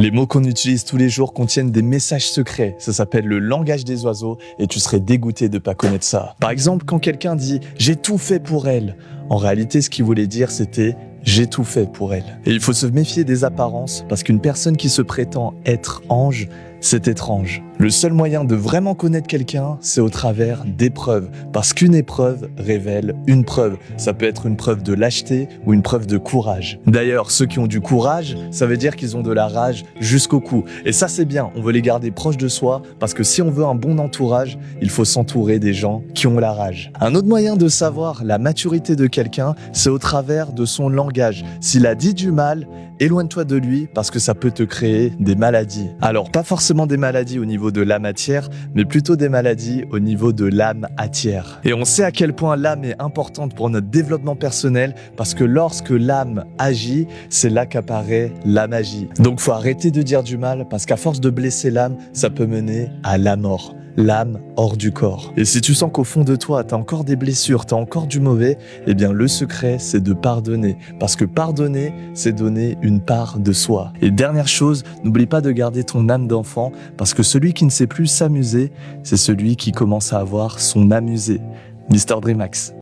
Les mots qu'on utilise tous les jours contiennent des messages secrets. Ça s'appelle le langage des oiseaux et tu serais dégoûté de ne pas connaître ça. Par exemple, quand quelqu'un dit « j'ai tout fait pour elle », en réalité, ce qu'il voulait dire, c'était « j'ai tout fait pour elle ». Et il faut se méfier des apparences parce qu'une personne qui se prétend être ange, c'est étrange. Le seul moyen de vraiment connaître quelqu'un, c'est au travers d'épreuves. Parce qu'une épreuve révèle une preuve. Ça peut être une preuve de lâcheté ou une preuve de courage. D'ailleurs, ceux qui ont du courage, ça veut dire qu'ils ont de la rage jusqu'au cou. Et ça, c'est bien. On veut les garder proches de soi parce que si on veut un bon entourage, il faut s'entourer des gens qui ont la rage. Un autre moyen de savoir la maturité de quelqu'un, c'est au travers de son langage. S'il a dit du mal, éloigne-toi de lui parce que ça peut te créer des maladies. Alors, pas forcément des maladies au niveau de la matière, mais plutôt des maladies au niveau de l'âme atière. Et on sait à quel point l'âme est importante pour notre développement personnel parce que lorsque l'âme agit, c'est là qu'apparaît la magie. Donc, faut arrêter de dire du mal parce qu'à force de blesser l'âme, ça peut mener à la mort. L'âme hors du corps. Et si tu sens qu'au fond de toi, t'as encore des blessures, t'as encore du mauvais, eh bien le secret, c'est de pardonner. Parce que pardonner, c'est donner une part de soi. Et dernière chose, n'oublie pas de garder ton âme d'enfant, parce que celui qui ne sait plus s'amuser, c'est celui qui commence à avoir son amusé. Mr. Dreamax.